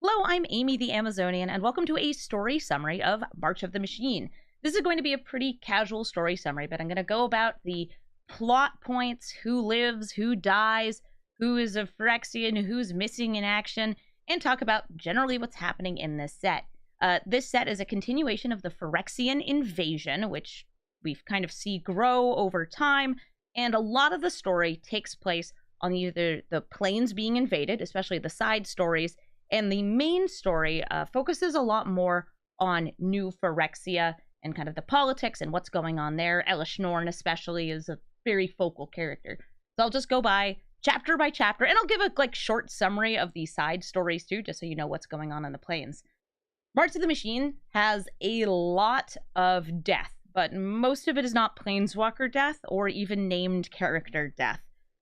Hello, I'm Amy the Amazonian, and welcome to a story summary of March of the Machine. This is going to be a pretty casual story summary, but I'm going to go about the plot points, who lives, who dies, who is a Phyrexian, who's missing in action, and talk about generally what's happening in this set. This set is a continuation of the Phyrexian invasion, which we've kind of see grow over time, and a lot of the story takes place on either the planes being invaded, especially the side stories, and the main story focuses a lot more on New Phyrexia and kind of the politics and what's going on there. Elish Norn especially is a very focal character. So I'll just go by chapter, and I'll give a short summary of the side stories too, just so you know what's going on the planes. March of the Machine has a lot of death, but most of it is not planeswalker death or even named character death.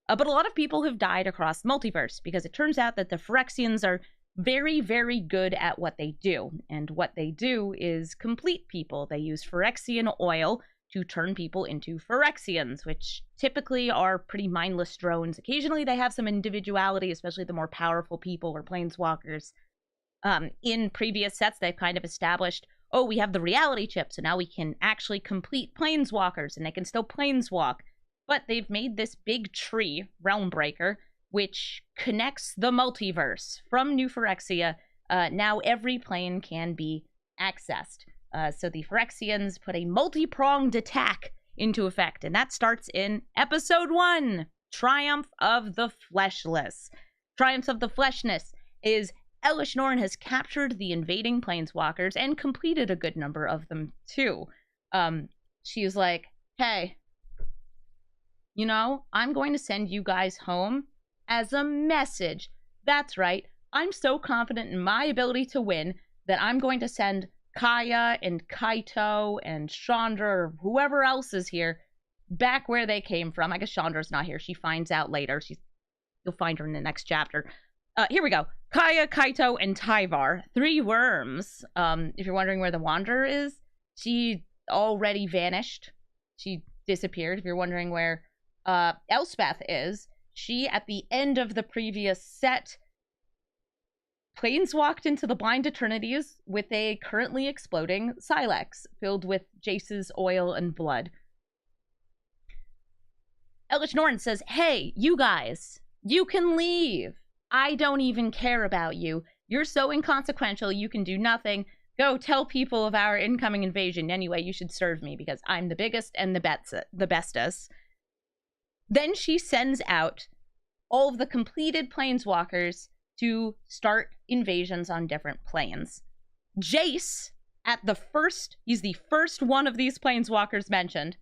But a lot of people have died across Multiverse, because it turns out that the Phyrexians are very, very good at what they do. And what they do is complete people. They use Phyrexian oil to turn people into Phyrexians, which typically are pretty mindless drones. Occasionally they have some individuality, especially the more powerful people or planeswalkers. In previous sets, they've kind of established, oh, we have the reality chip, so now we can actually complete planeswalkers, and they can still planeswalk. But they've made this big tree, Realmbreaker, which connects the multiverse from New Phyrexia. Now every plane can be accessed. So the Phyrexians put a multi-pronged attack into effect, and that starts in Episode 1, Triumph of the Fleshless. Triumph of the Fleshless is Elish Norn has captured the invading planeswalkers and completed a good number of them too. She's like, hey, you know, I'm going to send you guys home as a message. That's right. I'm so confident in my ability to win that I'm going to send Kaya and Kaito and Chandra, or whoever else is here, back where they came from. I guess Chandra's not here. She finds out later. You'll find her in the next chapter. Here we go. Kaya, Kaito, and Tyvar. 3 worms. If you're wondering where the Wanderer is, she already vanished. She disappeared. If you're wondering where Elspeth is, she, at the end of the previous set, planeswalked into the Blind Eternities with a currently exploding Silex filled with Jace's oil and blood. Elish Norn says, hey, you guys, you can leave. I don't even care about you. You're so inconsequential, you can do nothing. Go tell people of our incoming invasion. Anyway, you should serve me because I'm the biggest and the bestest. Then she sends out all of the completed planeswalkers to start invasions on different planes. Jace, he's the first one of these planeswalkers mentioned,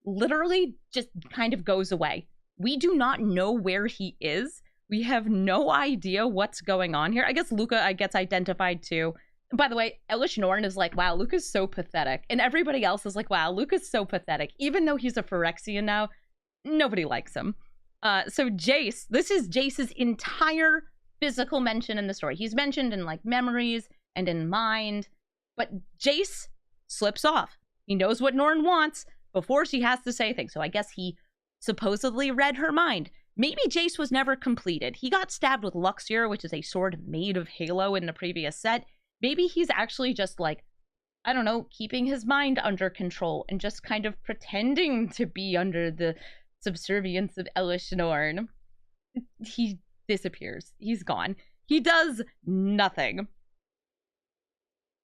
literally just kind of goes away. We do not know where he is. We have no idea what's going on here. I guess Luca gets identified too. By the way, Elish Norn is like, wow, Luca's so pathetic. And everybody else is like, wow, Luca's so pathetic. Even though he's a Phyrexian now, nobody likes him. So Jace, this is Jace's entire physical mention in the story. He's mentioned in memories and in mind, but Jace slips off. He knows what Norn wants before she has to say things. So I guess he supposedly read her mind. Maybe Jace was never completed. He got stabbed with Luxior, which is a sword made of Halo in the previous set. Maybe he's actually just I don't know, keeping his mind under control and just kind of pretending to be under the subservience of Elish Norn. He disappears. He's gone. He does nothing.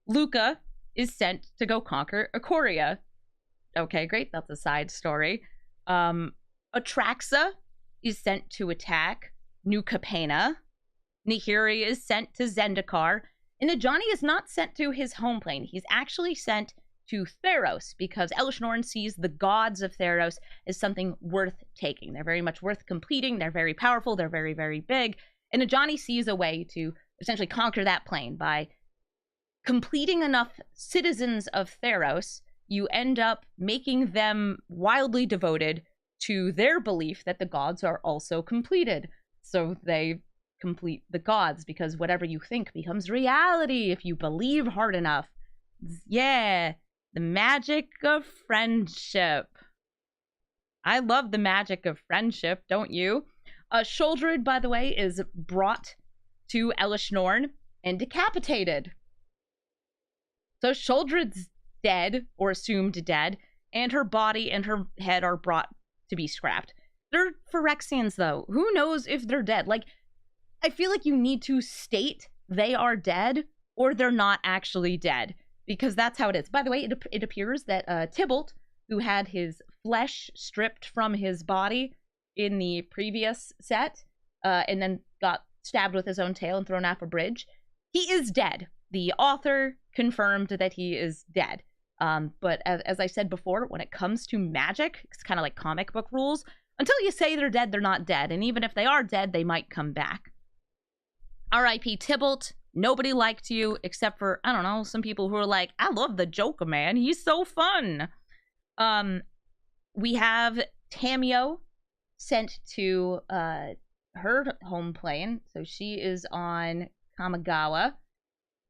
Luca is sent to go conquer Aquaria. Okay, great. That's a side story. Atraxa is sent to attack New Capenna. Nahiri is sent to Zendikar. And Ajani is not sent to his home plane. He's actually sent to Theros, because Elish Norn sees the gods of Theros as something worth taking. They're very much worth completing. They're very powerful. They're very, very big. And Ajani sees a way to essentially conquer that plane by completing enough citizens of Theros. You end up making them wildly devoted to their belief that the gods are also completed. So they complete the gods, because whatever you think becomes reality if you believe hard enough. Yeah. The magic of friendship. I love the magic of friendship, don't you? Sheoldred, by the way, is brought to Elish Norn, and decapitated. So Shuldred's dead, or assumed dead, and her body and her head are brought to be scrapped. They're Phyrexians, though. Who knows if they're dead? Like, I feel like you need to state they are dead, or they're not actually dead, because that's how it is. By the way, it appears that Tybalt, who had his flesh stripped from his body in the previous set, and then got stabbed with his own tail and thrown off a bridge, he is dead. The author confirmed that he is dead. But as I said before, when it comes to magic, it's kind of like comic book rules. Until you say they're dead, they're not dead. And even if they are dead, they might come back. R.I.P. Tybalt. Nobody liked you, except for, I don't know, some people who are like, I love the Joker, man. He's so fun. We have Tamio sent to her home plane. So she is on Kamigawa.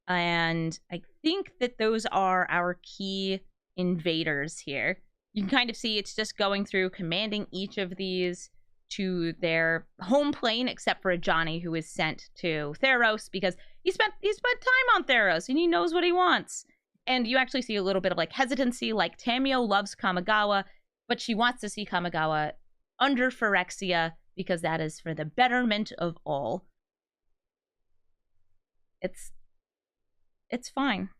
And I think that those are our key invaders here. You can kind of see it's just going through, commanding each of these to their home plane, except for Johnny, who is sent to Theros because he spent time on Theros and he knows what he wants. And you actually see a little bit of like hesitancy, like Tamio loves Kamigawa, but she wants to see Kamigawa under Phyrexia because that is for the betterment of all. It's fine.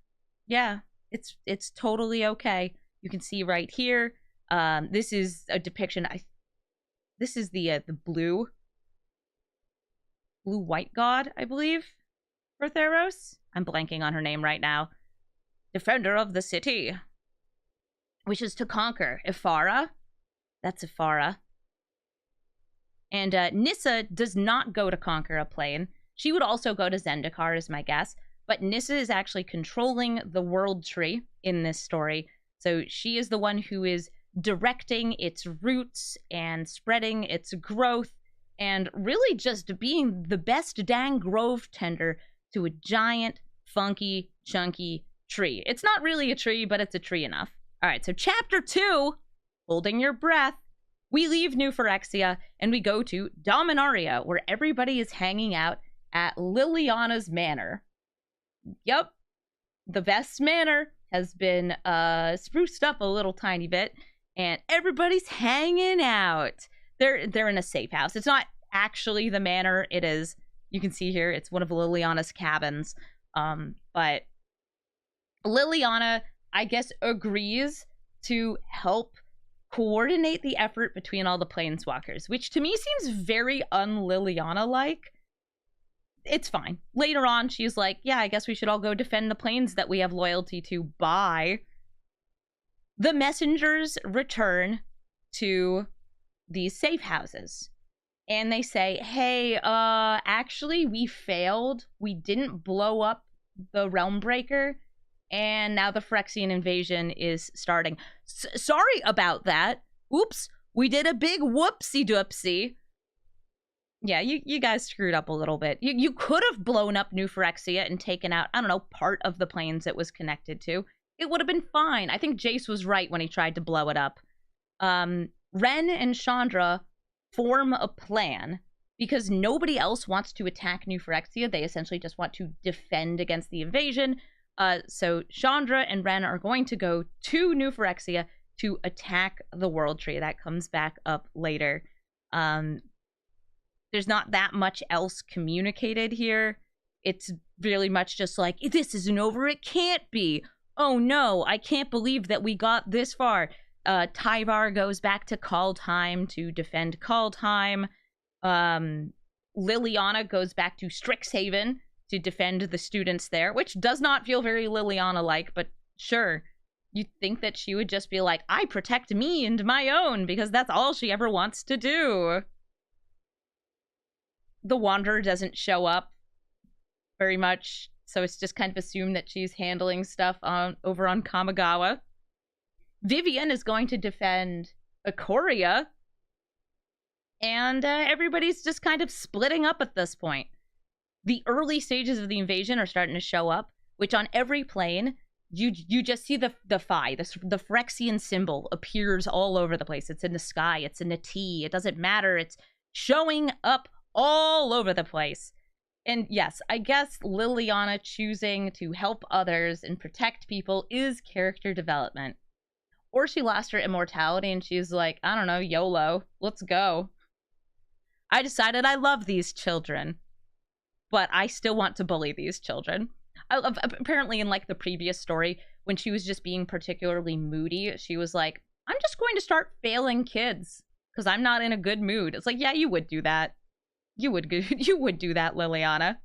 Yeah, it's totally okay. You can see right here. This is a depiction. This is the blue white god, I believe, for Theros. I'm blanking on her name right now. Defender of the city, wishes to conquer. Ifara, that's Ifara. And Nissa does not go to conquer a plane. She would also go to Zendikar, is my guess. But Nissa is actually controlling the world tree in this story. So she is the one who is directing its roots and spreading its growth and really just being the best dang grove tender to a giant, funky, chunky tree. It's not really a tree, but it's a tree enough. All right, so chapter 2, holding your breath. We leave New Phyrexia and we go to Dominaria, where everybody is hanging out at Liliana's manor. Yep, the Vest's manor has been spruced up a little tiny bit, and everybody's hanging out. They're in a safe house. It's not actually the manor. It is, you can see here, it's one of Liliana's cabins. But Liliana, I guess, agrees to help coordinate the effort between all the planeswalkers, which to me seems very un-Liliana-like. It's fine. Later on, she's like, yeah, I guess we should all go defend the planes that we have loyalty to. Bye. The messengers return to these safe houses. And they say, hey, actually, we failed. We didn't blow up the Realm Breaker. And now the Phyrexian invasion is starting. Sorry about that. Oops. We did a big whoopsie-doopsie. Yeah, you guys screwed up a little bit. You could have blown up New Phyrexia and taken out, I don't know, part of the planes it was connected to. It would have been fine. I think Jace was right when he tried to blow it up. Ren and Chandra form a plan because nobody else wants to attack New Phyrexia. They essentially just want to defend against the invasion. So Chandra and Ren are going to go to New Phyrexia to attack the World Tree. That comes back up later. There's not that much else communicated here. It's really much just like, this isn't over, it can't be. Oh no, I can't believe that we got this far. Tyvar goes back to Kaldheim to defend Kaldheim. Liliana goes back to Strixhaven to defend the students there, which does not feel very Liliana-like, but sure. You'd think that she would just be like, I protect me and my own, because that's all she ever wants to do. The Wanderer doesn't show up very much, so it's just kind of assumed that she's handling stuff over on Kamigawa. Vivian is going to defend Aquaria, and everybody's just kind of splitting up at this point. The early stages of the invasion are starting to show up, which on every plane, you just see the Phyrexian symbol appears all over the place. It's in the sky, it's in the T, it doesn't matter, it's showing up all over the place. And yes, I guess Liliana choosing to help others and protect people is character development. Or she lost her immortality and she's like, I don't know, YOLO, let's go. I decided I love these children, but I still want to bully these children. Apparently in like the previous story, when she was just being particularly moody, she was like, I'm just going to start failing kids because I'm not in a good mood. It's like, yeah, you would do that. You would do that, Liliana.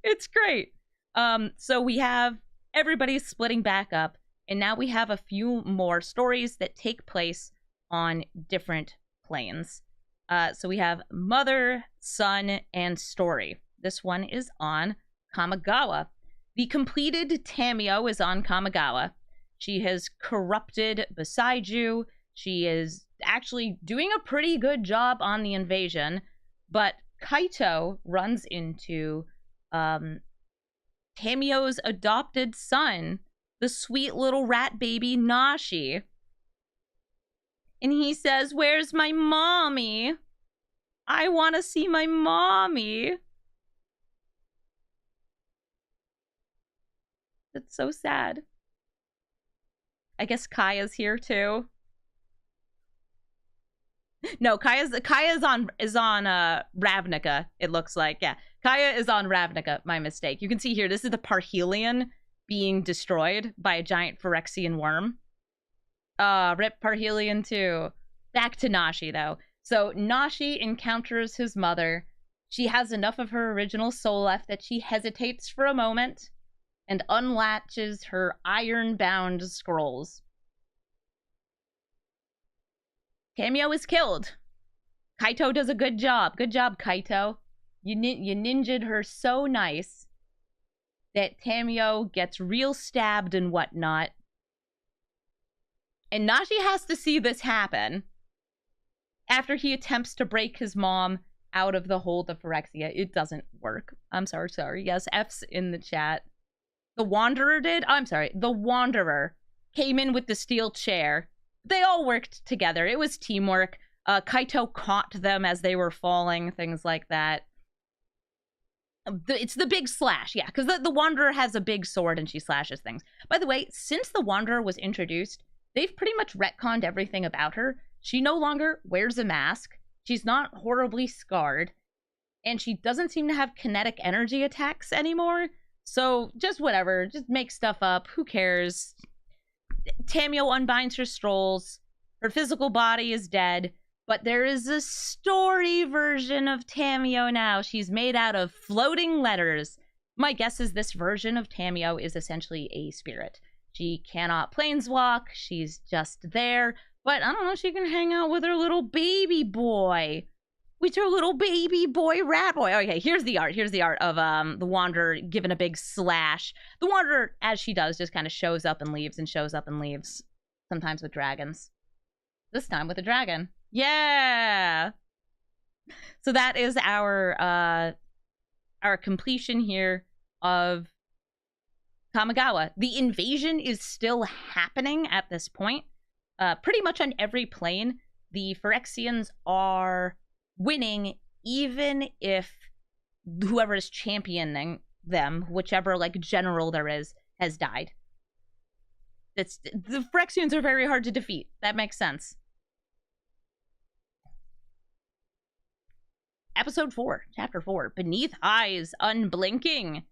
It's great. So we have everybody splitting back up, and now we have a few more stories that take place on different planes. So we have Mother, Son, and Story. This one is on Kamigawa. The completed Tamio is on Kamigawa. She has corrupted Beside-You. She is actually doing a pretty good job on the invasion, but Kaito runs into Tamio's adopted son, the sweet little rat baby Nashi. And he says, where's my mommy? I want to see my mommy. That's so sad. I guess Kaya's here too. No, Kaya's on Ravnica, it looks like. Yeah. Kaya is on Ravnica, my mistake. You can see here, this is the Parhelion being destroyed by a giant Phyrexian worm. Rip Parhelion too. Back to Nashi though. So Nashi encounters his mother. She has enough of her original soul left that she hesitates for a moment and unlatches her iron-bound scrolls. Tamio is killed. Kaito does a good job. Good job, Kaito. You ninja'd her so nice that Tamio gets real stabbed and whatnot. And Nashi has to see this happen after he attempts to break his mom out of the hold of Phyrexia. It doesn't work. I'm sorry. Yes, F's in the chat. The Wanderer did? I'm sorry. The Wanderer came in with the steel chair. They all worked together. It was teamwork. Kaito caught them as they were falling, things like that. It's the big slash, yeah, because the Wanderer has a big sword and she slashes things. By the way, since the Wanderer was introduced, they've pretty much retconned everything about her. She no longer wears a mask. She's not horribly scarred. And she doesn't seem to have kinetic energy attacks anymore. So just whatever. Just make stuff up. Who cares? Tamio unbinds her scrolls. Her physical body is dead. But there is a story version of Tamio now. She's made out of floating letters. My guess is this version of Tamio is essentially a spirit. She cannot planeswalk. She's just there. But I don't know, she can hang out with her little baby boy. With her little baby boy, rat boy. Okay, here's the art. Here's the art of the Wanderer given a big slash. The Wanderer, as she does, just kind of shows up and leaves and shows up and leaves. Sometimes with dragons. This time with a dragon. Yeah! So that is our completion here of Kamigawa. The invasion is still happening at this point. Pretty much on every plane, the Phyrexians are winning, even if whoever is championing them, whichever like general there is, has died. The Phyrexians are very hard to defeat. That makes sense. Episode 4, Chapter 4, Beneath Eyes Unblinking.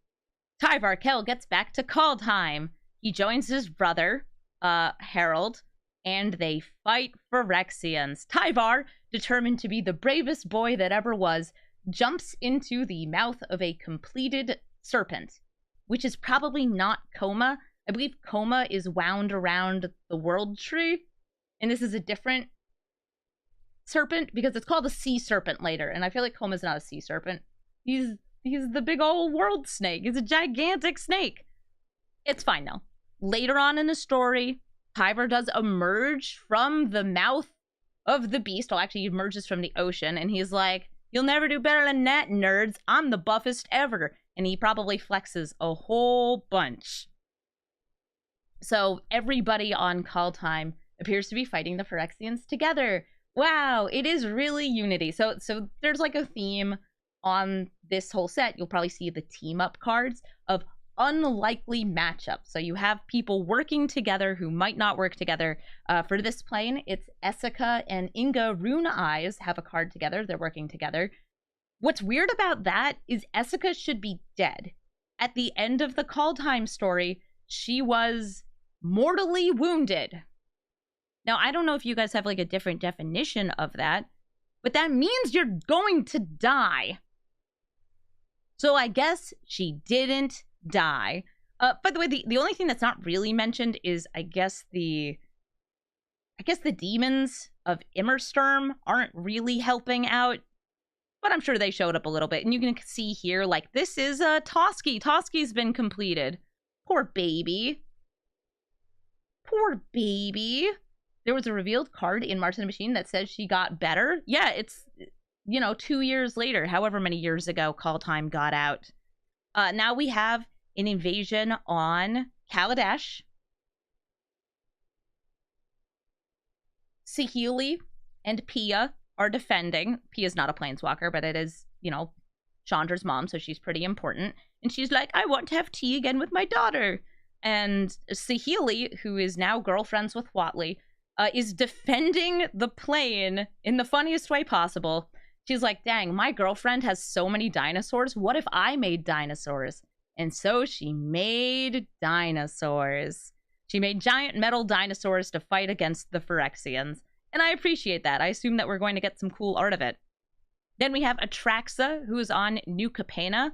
Tyvar Kell gets back to Kaldheim. He joins his brother, Harold, and they fight Phyrexians. Tyvar, determined to be the bravest boy that ever was, jumps into the mouth of a completed serpent, which is probably not Coma. I believe Coma is wound around the world tree, and this is a different serpent because it's called a sea serpent later, and I feel like Coma's not a sea serpent. He's the big old world snake. He's a gigantic snake. It's fine though. Later on in the story, Tyvar does emerge from the mouth of the beast. Well, actually, he emerges from the ocean, and he's like, "You'll never do better than that, nerds. I'm the buffest ever." And he probably flexes a whole bunch. So everybody on Kaldheim appears to be fighting the Phyrexians together. Wow, it is really unity. So there's like a theme on this whole set, you'll probably see the team up cards of unlikely matchups. So you have people working together who might not work together. For this plane, it's Essica and Inga Rune Eyes have a card together. They're working together. What's weird about that is Essica should be dead. At the end of the Kaldheim story, she was mortally wounded. Now, I don't know if you guys have like a different definition of that, but that means you're going to die. So I guess she didn't die. By the way, the only thing that's not really mentioned is I guess the demons of Immersturm aren't really helping out, but I'm sure they showed up a little bit. And you can see here, like, this is Toski. Toski's been completed. Poor baby. Poor baby. There was a revealed card in March of the Machine that says she got better. Yeah, it's, 2 years later, however many years ago Kaldheim got out. Now we have an invasion on Kaladesh. Saheeli and Pia are defending. Pia's not a planeswalker, but it is, Chandra's mom, so she's pretty important. And she's like, I want to have tea again with my daughter. And Saheeli, who is now girlfriends with Watley, is defending the plane in the funniest way possible. She's like, dang, my girlfriend has so many dinosaurs. What if I made dinosaurs? And so she made dinosaurs. She made giant metal dinosaurs to fight against the Phyrexians. And I appreciate that. I assume that we're going to get some cool art of it. Then we have Atraxa, who is on New Capenna.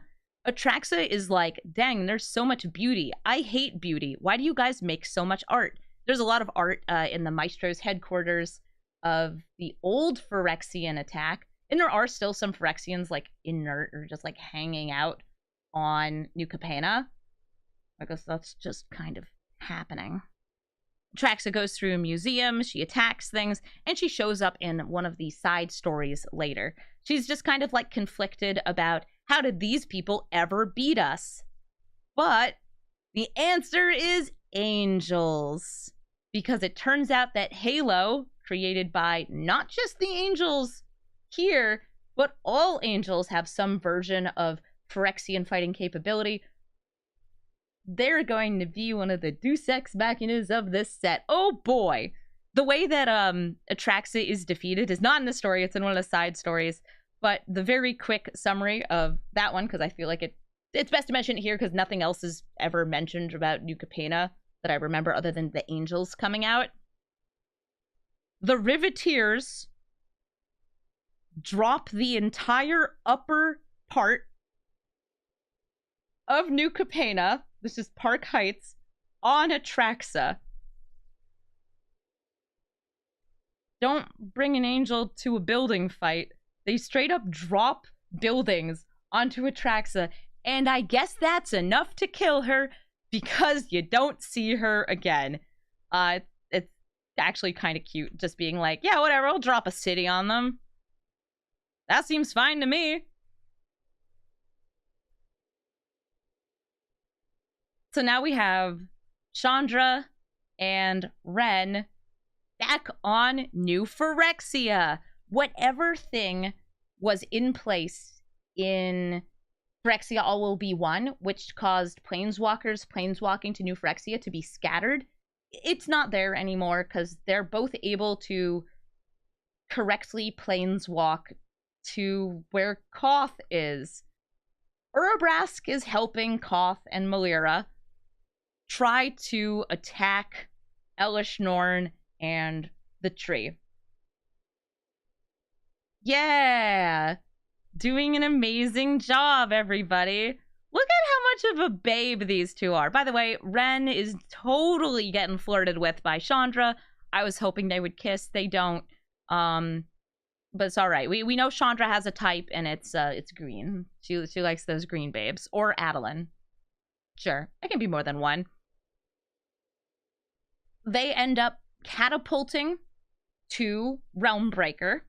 Atraxa is like, dang, there's so much beauty. I hate beauty. Why do you guys make so much art? There's a lot of art in the Maestro's headquarters of the old Phyrexian attack. And there are still some Phyrexians, like, inert or just, like, hanging out on New Capenna. I guess that's just kind of happening. Atraxa goes through a museum, she attacks things, and she shows up in one of the side stories later. She's just kind of, like, conflicted about how did these people ever beat us? But the answer is angels. Because it turns out that Halo, created by not just the angels here, but all angels have some version of Phyrexian fighting capability. They're going to be one of the Deus Ex Machinas of this set. Oh boy! The way that Atraxa is defeated is not in the story, it's in one of the side stories. But the very quick summary of that one, because I feel like it's best to mention it here because nothing else is ever mentioned about New Capenna that I remember other than the angels coming out. The Riveteers drop the entire upper part of New Capenna, this is Park Heights, on Atraxa. Don't bring an angel to a building fight. They straight up drop buildings onto Atraxa, and I guess that's enough to kill her because you don't see her again. It's actually kind of cute, just being like, yeah, whatever, I'll drop a city on them. That seems fine to me. So now we have Chandra and Ren back on New Phyrexia. Whatever thing was in place in Phyrexia All Will Be One, which caused planeswalkers planeswalking to New Phyrexia to be scattered, it's not there anymore because they're both able to correctly planeswalk to where Koth is. Urabrask is helping Koth and Malira try to attack Elesh Norn and the tree. Yeah! Doing an amazing job, everybody. Look at how much of a babe these two are. By the way, Ren is totally getting flirted with by Chandra. I was hoping they would kiss. They don't. But it's all right. We know Chandra has a type, and it's green. She likes those green babes. Or Adeline. Sure, it can be more than one. They end up catapulting to Realmbreaker.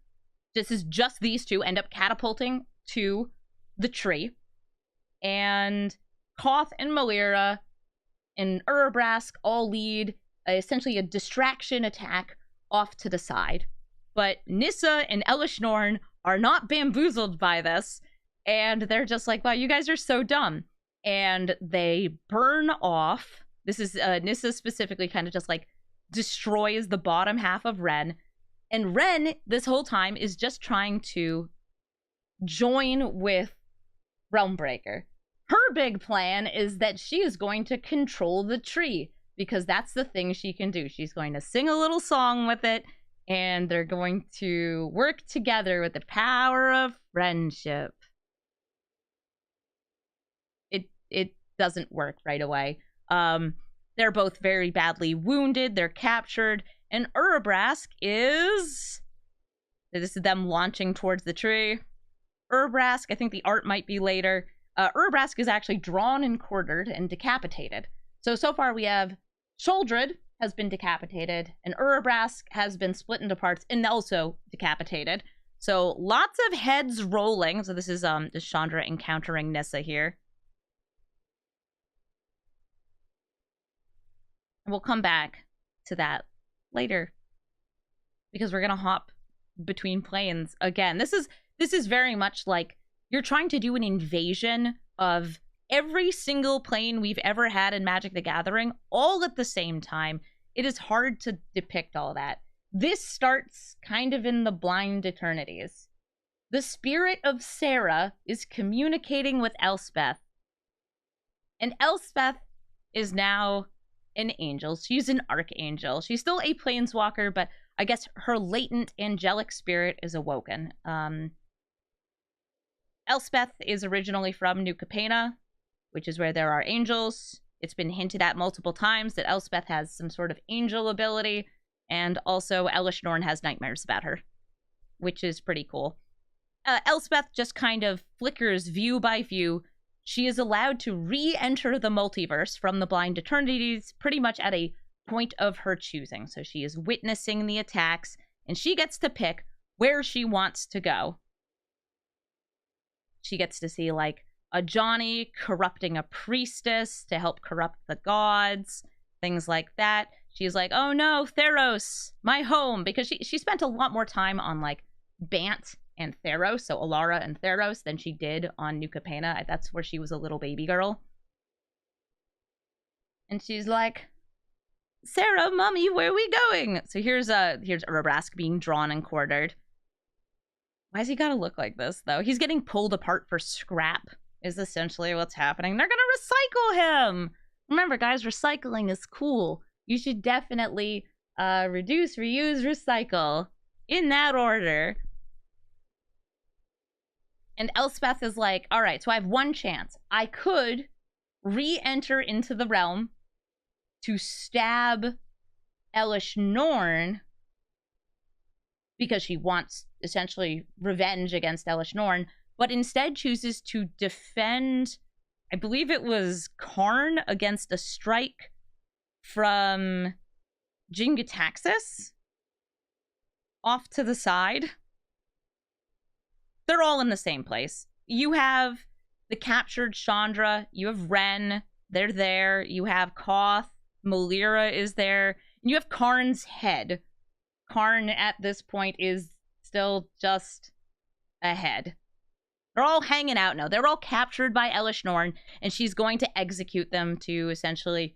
This is just these two end up catapulting to the tree. And Koth and Malira and Urabrask all lead essentially a distraction attack off to the side. But Nissa and Elesh Norn are not bamboozled by this. And they're just like, wow, you guys are so dumb. And they burn off. This is Nissa specifically kind of just like destroys the bottom half of Ren. And Ren, this whole time, is just trying to join with Realmbreaker. Her big plan is that she is going to control the tree, because that's the thing she can do. She's going to sing a little song with it, and they're going to work together with the power of friendship. It doesn't work right away. They're both very badly wounded. They're captured. And Urabrask is... This is them launching towards the tree. Urabrask, I think the art might be later. Urabrask is actually drawn and quartered and decapitated. So far we have Sholdred has been decapitated, and Urabrask has been split into parts and also decapitated. So lots of heads rolling. So this is Chandra encountering Nissa here. We'll come back to that later, because we're gonna hop between planes again. This is very much like you're trying to do an invasion of every single plane we've ever had in Magic the Gathering all at the same time. It is hard to depict all that. This starts kind of in the Blind Eternities. The spirit of Sarah is communicating with Elspeth, and Elspeth is now an angel. She's an archangel. She's still a planeswalker, but I guess her latent angelic spirit is awoken. Elspeth is originally from New Capenna, which is where there are angels. It's been hinted at multiple times that Elspeth has some sort of angel ability, and also Elish Norn has nightmares about her, which is pretty cool. Elspeth just kind of flickers view by view. She is allowed to re-enter the multiverse from the Blind Eternities pretty much at a point of her choosing. So she is witnessing the attacks, and she gets to pick where she wants to go. She gets to see, like, a Johnny corrupting a priestess to help corrupt the gods, things like that. She's like, oh no, Theros, my home, because she spent a lot more time on, like, Bant and Theros, so Alara and Theros, than she did on New Capenna. That's where she was a little baby girl. And she's like, Sarah, mommy, where are we going? So here's Urabrask being drawn and quartered. Why has he gotta look like this, though? He's getting pulled apart for scrap, is essentially what's happening. They're gonna recycle him! Remember, guys, recycling is cool. You should definitely reduce, reuse, recycle. In that order. And Elspeth is like, all right, so I have one chance. I could re-enter into the realm to stab Elish Norn, because she wants, essentially, revenge against Elish Norn, but instead chooses to defend, I believe it was Karn, against a strike from Jin-Gitaxias off to the side. They're all in the same place. You have the captured Chandra, you have Ren, they're there, you have Koth, Melira is there, and you have Karn's head. Karn at this point is still just ahead. They're all hanging out now. They're all captured by Elish Norn, and she's going to execute them to essentially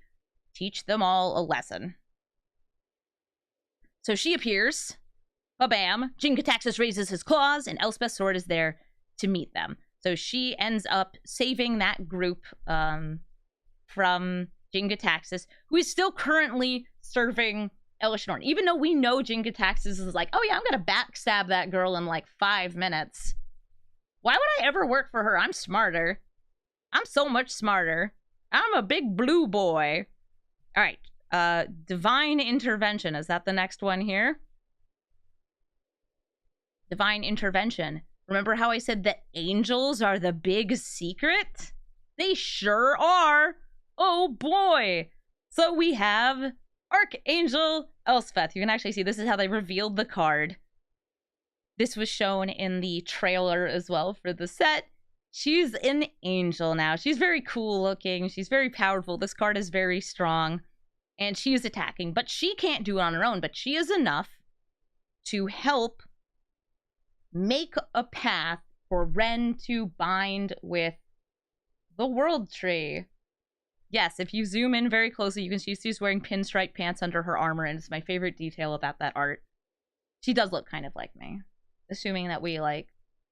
teach them all a lesson. So she appears. Ba-bam. Jin-Gitaxias raises his claws, and Elspeth's sword is there to meet them. So she ends up saving that group from Jin-Gitaxias, who is still currently serving Elish Norn. Even though we know Jin-Gitaxias is like, oh yeah, I'm gonna backstab that girl in like 5 minutes. Why would I ever work for her? I'm smarter. I'm so much smarter. I'm a big blue boy. All right. Divine Intervention. Is that the next one here? Divine Intervention. Remember how I said that angels are the big secret? They sure are. Oh boy. So we have Archangel Elspeth. You can actually see this is how they revealed the card. This was shown in the trailer as well for the set. She's an angel now. She's very cool looking. She's very powerful. This card is very strong. And she is attacking. But she can't do it on her own. But she is enough to help make a path for Ren to bind with the World Tree. Yes, if you zoom in very closely, you can see she's wearing pinstripe pants under her armor, and it's my favorite detail about that art. She does look kind of like me. Assuming that we, like,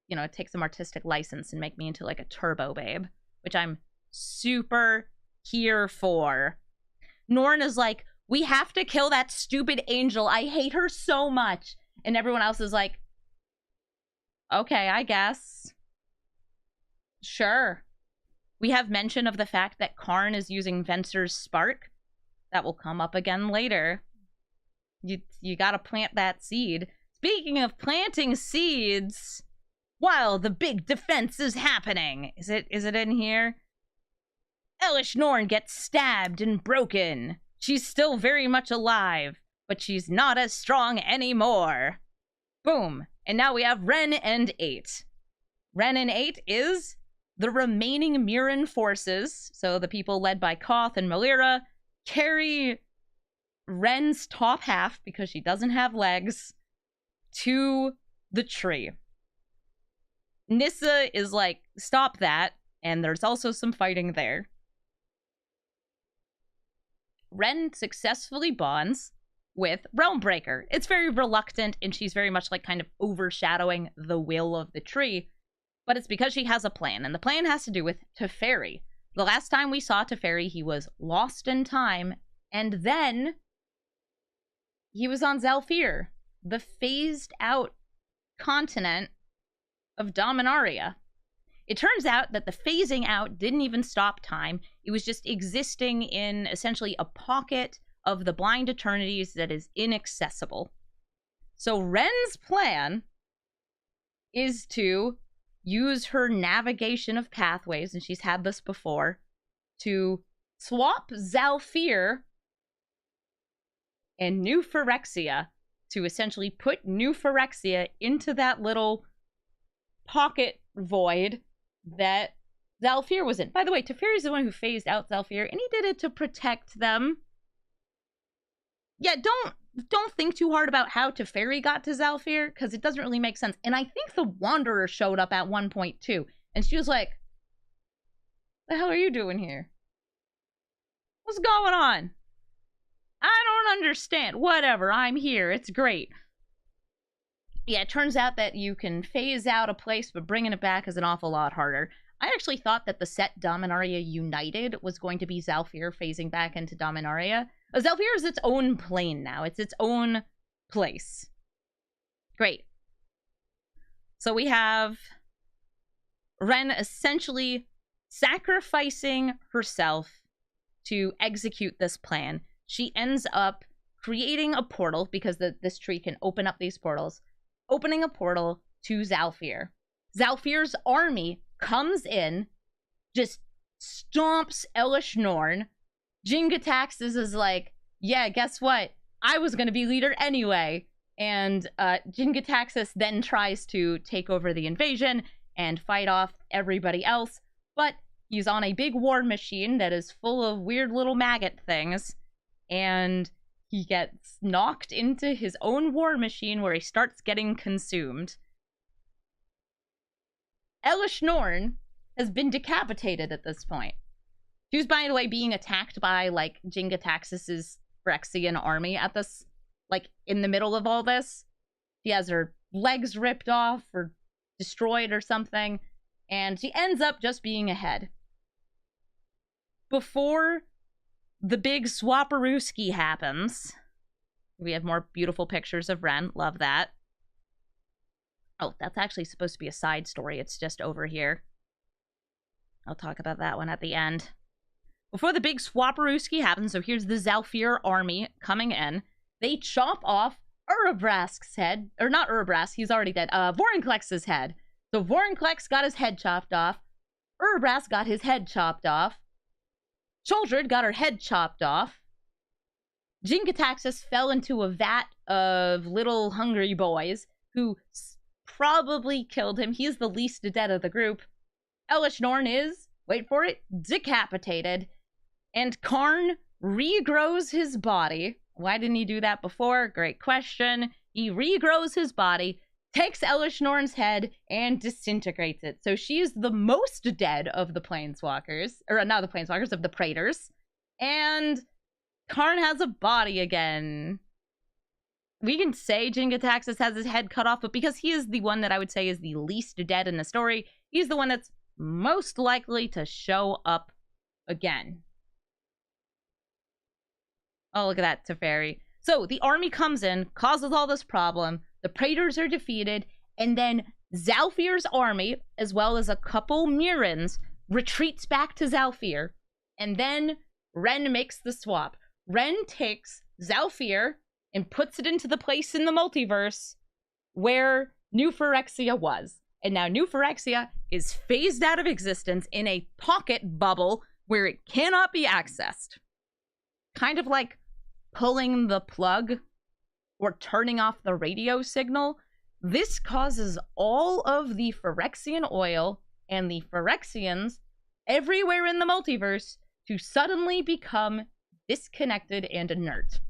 you know, take some artistic license and make me into, like, a turbo babe, which I'm super here for. Norn is like, we have to kill that stupid angel. I hate her so much. And everyone else is like, okay, I guess. Sure. We have mention of the fact that Karn is using Venser's spark. That will come up again later. You gotta plant that seed. Speaking of planting seeds, while the big defense is happening, is it in here? Elish Norn gets stabbed and broken. She's still very much alive, but she's not as strong anymore. Boom. And now we have Ren and 8. Ren and 8 is the remaining Mirren forces, so the people led by Koth and Malira, carry Ren's top half, because she doesn't have legs, to the tree. Nissa is like, stop that, and there's also some fighting there. Ren successfully bonds with Realmbreaker. It's very reluctant, and she's very much like kind of overshadowing the will of the tree, but it's because she has a plan, and the plan has to do with Teferi. The last time we saw Teferi, he was lost in time, and then he was on Zalfir, the phased-out continent of Dominaria. It turns out that the phasing out didn't even stop time. It was just existing in essentially a pocket of the blind eternities that is inaccessible. So Ren's plan is to use her navigation of pathways, and she's had this before, to swap Zalfir and New Phyrexia, to essentially put New Phyrexia into that little pocket void that Zalfir was in. By the way, Teferi is the one who phased out Zalfir, and he did it to protect them. Yeah, don't think too hard about how Teferi got to Zalfir, because it doesn't really make sense. And I think the Wanderer showed up at one point too, and she was like, "The hell are you doing here? What's going on? I don't understand. Whatever, I'm here. It's great." Yeah, it turns out that you can phase out a place, but bringing it back is an awful lot harder. I actually thought that the set Dominaria United was going to be Zalfir phasing back into Dominaria. Zalfir is its own plane now. It's its own place. Great. So we have Ren essentially sacrificing herself to execute this plan. She ends up creating a portal, because this tree can open up these portals, opening a portal to Zalfir. Zafir's army comes in, just stomps Elish Norn. Jingataxis is like, yeah, guess what? I was going to be leader anyway. And Jingataxis then tries to take over the invasion and fight off everybody else, but he's on a big war machine that is full of weird little maggot things, and he gets knocked into his own war machine where he starts getting consumed. Elish Norn has been decapitated at this point. She was, by the way, being attacked by, like, Jingataxis' Phyrexian army at this, like, in the middle of all this. She has her legs ripped off or destroyed or something, and she ends up just being ahead. Before the big Swaparooski happens, we have more beautiful pictures of Ren. Love that. Oh, that's actually supposed to be a side story. It's just over here. I'll talk about that one at the end. Before the big Swaparooski happens, so here's the Zafir army coming in. They chop off Urabrask's head. Or not Urabrask, he's already dead. Vorinclex's head. So Vorinclex got his head chopped off. Urabrask got his head chopped off. Choldred got her head chopped off. Jingataxis fell into a vat of little hungry boys who probably killed him. He's the least dead of the group. Elish Norn is, wait for it, decapitated. And Karn regrows his body. Why didn't he do that before? Great question. He regrows his body takes Elish Norn's head and disintegrates it. So she is the most dead of the planeswalkers, or not the planeswalkers, of the Praetors. And Karn has a body again. We can say Jin-Gitaxias has his head cut off, but because he is the one that I would say is the least dead in the story, he's the one that's most likely to show up again. Oh, look at that, Teferi. So the army comes in, causes all this problem, the Praetors are defeated, and then Zafirs Army, as well as a couple Mirrans, retreats back to Zafir, and then Ren makes the swap. Ren takes Zafir and puts it into the place in the multiverse where New Phyrexia was. And now New Phyrexia is phased out of existence in a pocket bubble where it cannot be accessed. Kind of like pulling the plug or turning off the radio signal. This causes all of the Phyrexian oil and the Phyrexians everywhere in the multiverse to suddenly become disconnected and inert.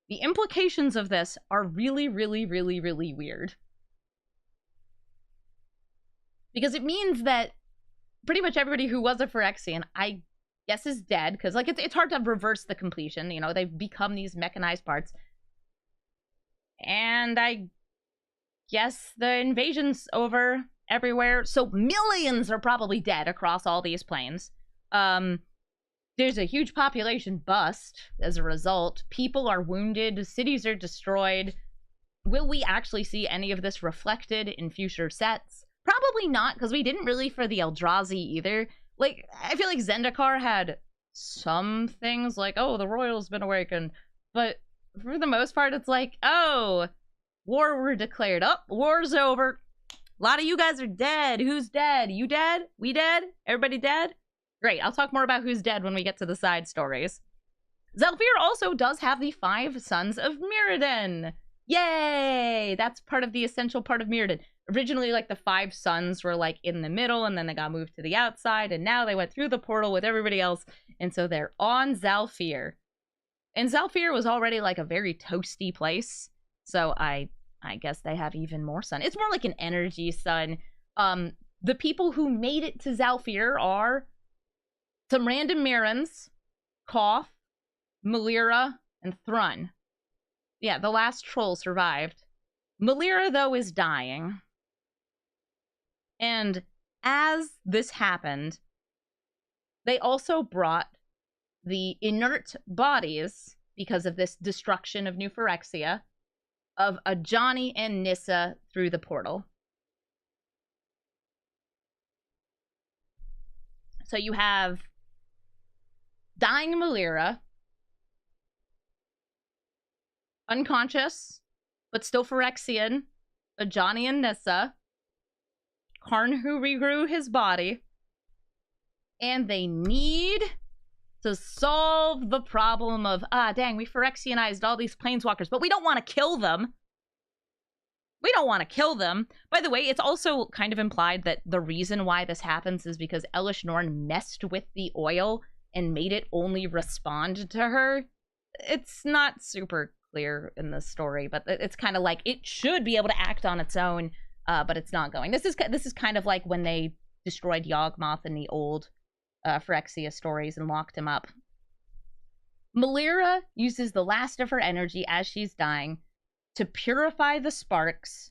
The implications of this are really, really, really, really weird. Because it means that pretty much everybody who was a Phyrexian, I guess, is dead. Because, like, it's hard to reverse the completion. You know, they've become these mechanized parts. And I guess the invasion's over everywhere. So millions are probably dead across all these planes. There's a huge population bust as a result. People are wounded. Cities are destroyed. Will we actually see any of this reflected in future sets? Probably not, because we didn't really for the Eldrazi either. Like, I feel like Zendikar had some things like, oh, the Royal's been awakened. But for the most part, it's like, oh, war were declared. Oh, war's over. A lot of you guys are dead. Who's dead? You dead? We dead? Everybody dead? Great, I'll talk more about who's dead when we get to the side stories. Zafir also does have the 5 sons of Mirrodin. Yay! That's part of the essential part of Mirrodin. Originally, like, the 5 sons were, like, in the middle, and then they got moved to the outside, and now they went through the portal with everybody else, and so they're on Zafir. And Zafir was already, like, a very toasty place, so I guess they have even more sun. It's more like an energy sun. The people who made it to Zafir are some random Mirrans, Koth, Melira, and Thrun. Yeah, the last troll survived. Melira, though, is dying. And as this happened, they also brought the inert bodies, because of this destruction of New Phyrexia, of Ajani and Nissa through the portal. So you have dying Melira, unconscious, but still Phyrexian, Ajani and Nissa, Karn who regrew his body, and they need to solve the problem of, dang, we Phyrexianized all these planeswalkers, but we don't want to kill them. We don't want to kill them. By the way, it's also kind of implied that the reason why this happens is because Elish Norn messed with the oil and made it only respond to her. It's not super clear in the story, but it's kind of like it should be able to act on its own, but it's not going. This is kind of like when they destroyed Yawgmoth in the old Phyrexia stories and locked him up. Melira uses the last of her energy as she's dying to purify the sparks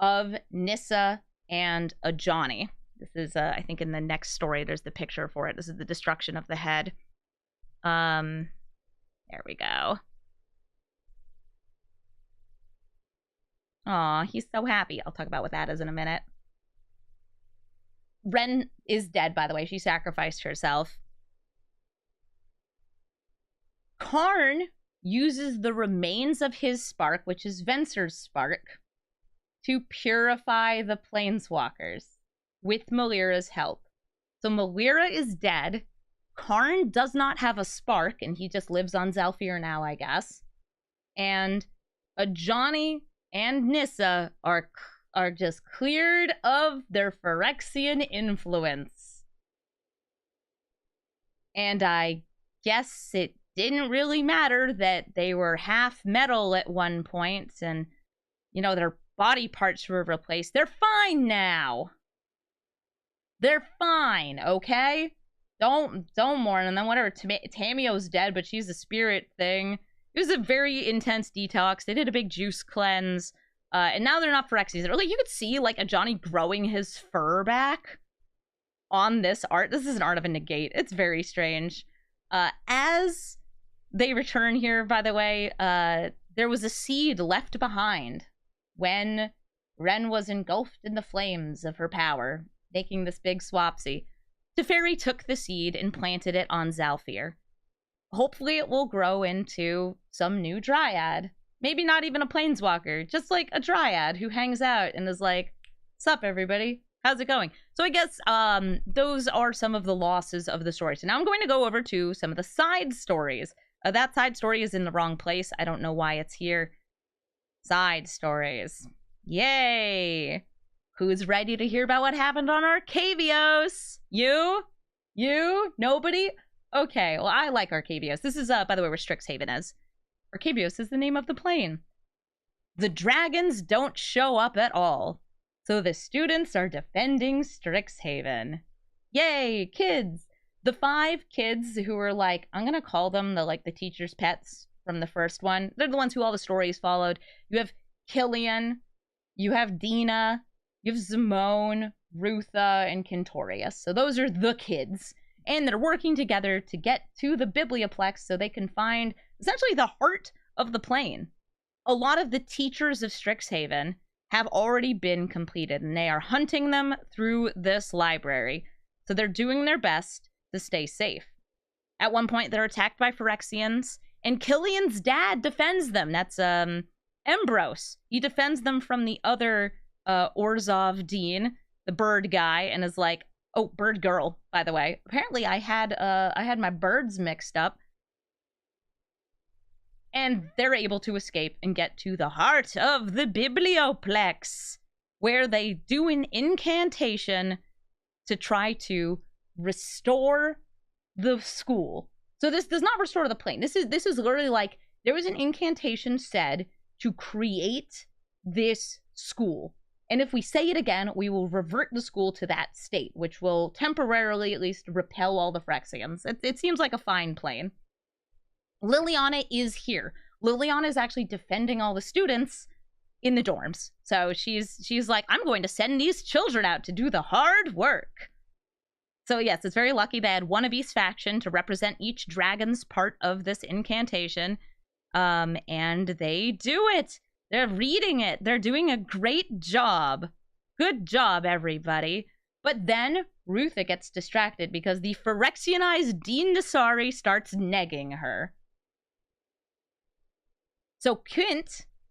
of Nissa and Ajani. This is, I think in the next story, there's the picture for it. This is the destruction of the head. There we go. Aw, he's so happy. I'll talk about what that is in a minute. Ren is dead, by the way. She sacrificed herself. Karn uses the remains of his spark, which is Venser's spark, to purify the planeswalkers with Melira's help. So Melira is dead. Karn does not have a spark, and he just lives on Zafir now, I guess. And Ajani and Nissa are just cleared of their Phyrexian influence. And I guess it didn't really matter that they were half metal at one point and, you know, their body parts were replaced. They're fine now. They're fine, okay? Don't mourn. And then whatever, Tamio's dead, but she's a spirit thing. It was a very intense detox. They did a big juice cleanse. And now they're not Phyrexias. Like, you could see, like, a Johnny growing his fur back on this art. This is an art of a negate. It's very strange. As they return here, by the way, there was a seed left behind when Ren was engulfed in the flames of her power, making this big swapsy. Teferi took the seed and planted it on Zafir. Hopefully it will grow into some new dryad. Maybe not even a planeswalker, just like a dryad who hangs out and is like, "Sup, everybody? How's it going?" So I guess those are some of the losses of the story. So now I'm going to go over to some of the side stories. That side story is in the wrong place. I don't know why it's here. Side stories. Yay! Who's ready to hear about what happened on Arcadius? You? Nobody? Okay, well, I like Arcadius. This is, by the way, where Strixhaven is. Arcadius is the name of the plane. The dragons don't show up at all, so the students are defending Strixhaven. Yay, kids! The 5 kids who were like, I'm gonna call them the teacher's pets from the first one. They're the ones who all the stories followed. You have Killian, you have Dina, you have Zimone, Rutha, and Kentorius. So those are the kids. And they're working together to get to the Biblioplex so they can find essentially the heart of the plane. A lot of the teachers of Strixhaven have already been completed, and they are hunting them through this library. So they're doing their best to stay safe. At one point, they're attacked by Phyrexians, and Killian's dad defends them. That's Embros. He defends them from the other Orzhov Dean, the bird guy, and is like, oh, bird girl, by the way. Apparently I had my birds mixed up. And they're able to escape and get to the heart of the Biblioplex, where they do an incantation to try to restore the school. So this does not restore the plane. This is literally like, there was an incantation said to create this school. And if we say it again, we will revert the school to that state, which will temporarily at least repel all the Phyrexians. It seems like a fine plan. Liliana is here. Liliana is actually defending all the students in the dorms. So she's like, I'm going to send these children out to do the hard work. So yes, it's very lucky they had one of each faction to represent each dragon's part of this incantation. And they do it. They're reading it. They're doing a great job. Good job, everybody. But then Rutha gets distracted because the Phyrexianized Dean Desari starts negging her. So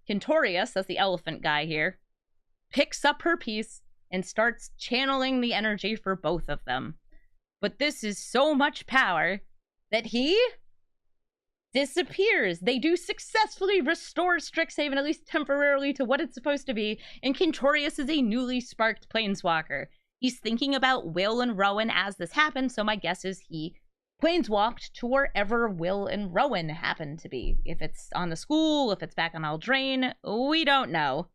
Kentorius, that's the elephant guy here, picks up her piece and starts channeling the energy for both of them. But this is so much power that he disappears. They do successfully restore Strixhaven, at least temporarily, to what it's supposed to be, and Kentorius is a newly sparked planeswalker. He's thinking about Will and Rowan as this happened, so my guess is he planeswalked to wherever Will and Rowan happen to be. If it's on the school, if it's back on Eldraine, we don't know.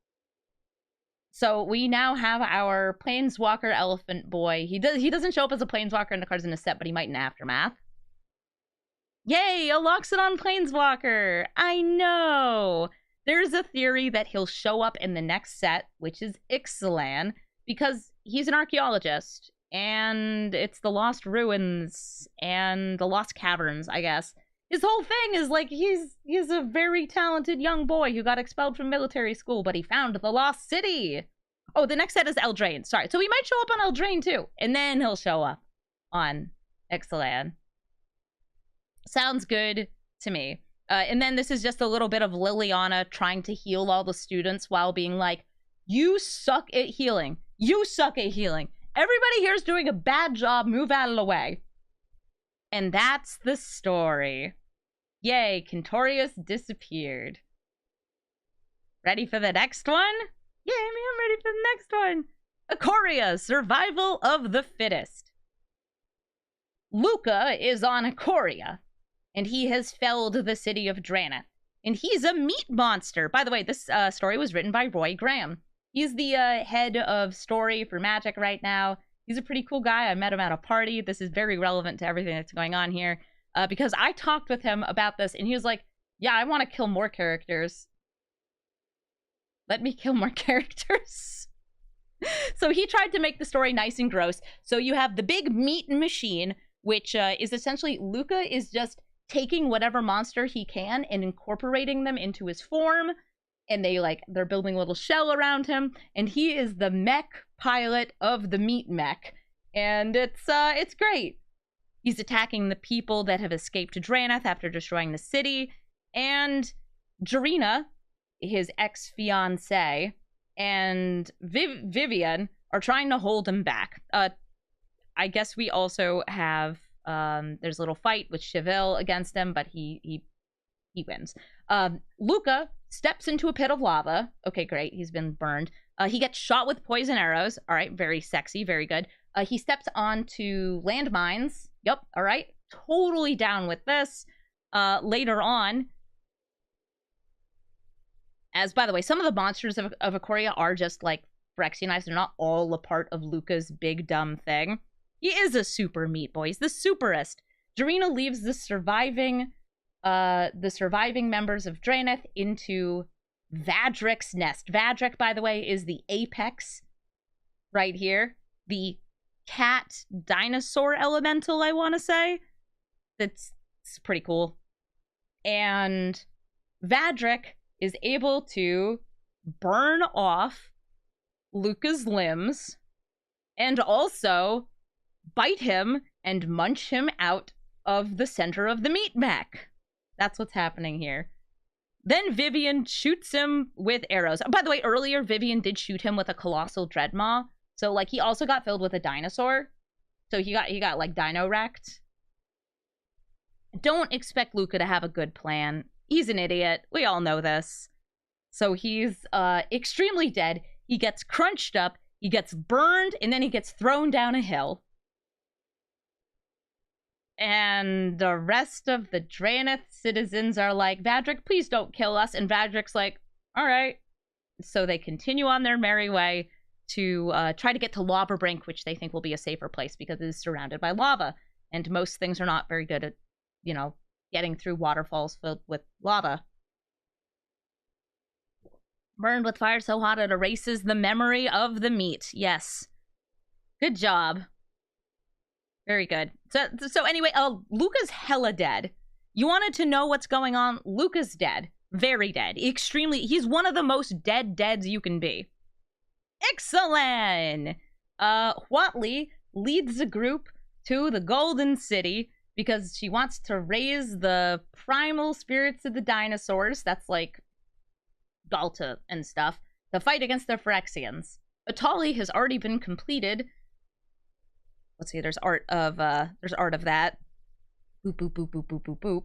So we now have our planeswalker elephant boy. He doesn't show up as a planeswalker in the cards in the set, but he might in Aftermath. Yay, a Loxodon Planeswalker! I know! There's a theory that he'll show up in the next set, which is Ixalan, because he's an archaeologist, and it's the Lost Ruins and the Lost Caverns, I guess. His whole thing is like, he's a very talented young boy who got expelled from military school, but he found the Lost City! Oh, the next set is Eldraine, sorry. So he might show up on Eldraine too, and then he'll show up on Ixalan. Sounds good to me. And then this is just a little bit of Liliana trying to heal all the students while being like, you suck at healing. You suck at healing. Everybody here's doing a bad job. Move out of the way. And that's the story. Yay, Kentorius disappeared. Ready for the next one? Yay, I'm ready for the next one. Aquaria, survival of the fittest. Luca is on Aquaria. and he has felled the city of Drannith. And he's a meat monster. By the way, this story was written by Roy Graham. He's the head of story for Magic right now. He's a pretty cool guy. I met him at a party. This is very relevant to everything that's going on here. Because I talked with him about this, and he was like, yeah, I want to kill more characters. Let me kill more characters. So he tried to make the story nice and gross. So you have the big meat machine, which is essentially Luca is just taking whatever monster he can and incorporating them into his form. And they're building a little shell around him. And he is the mech pilot of the meat mech. And it's great. He's attacking the people that have escaped to Drannith after destroying the city. And Jarina, his ex-fiancée, and Vivian are trying to hold him back. I guess we also have there's a little fight with Cheville against him, but he wins. Luca steps into a pit of lava. Okay, great. He's been burned. He gets shot with poison arrows. All right, very sexy, very good. He steps onto landmines. Yep, all right. Totally down with this. Later on, as, by the way, some of the monsters of Aquaria are just like Phyrexia knives. They're not all a part of Luca's big dumb thing. He is a super meat boy. He's the superest. Jarina leaves the surviving members of Drannith into Vadric's nest. Vadric, by the way, is the apex right here. The cat dinosaur elemental, I want to say. It's pretty cool. And Vadric is able to burn off Luca's limbs and also bite him and munch him out of the center of the meat mech. That's what's happening here. Then Vivian shoots him with arrows. By the way, earlier Vivian did shoot him with a colossal dreadmaw. So like he also got filled with a dinosaur. So he got like dino wrecked. Don't expect Luca to have a good plan. He's an idiot. We all know this. So he's extremely dead. He gets crunched up, he gets burned, and then he gets thrown down a hill. And the rest of the Drannith citizens are like, Vadric, please don't kill us. And Vadric's like, all right. So they continue on their merry way to try to get to Lava Brink, which they think will be a safer place because it is surrounded by lava. And most things are not very good at, getting through waterfalls filled with lava. Burned with fire so hot it erases the memory of the meat. Yes. Good job. Very good. So anyway, Luca's hella dead. You wanted to know what's going on? Luca's dead. Very dead. Extremely. He's one of the most deads you can be. Excellent! Huatli leads the group to the Golden City because she wants to raise the primal spirits of the dinosaurs. That's like Galta and stuff. To fight against the Phyrexians. Atali has already been completed. Let's see, there's art of that. Boop, boop, boop, boop, boop, boop, boop.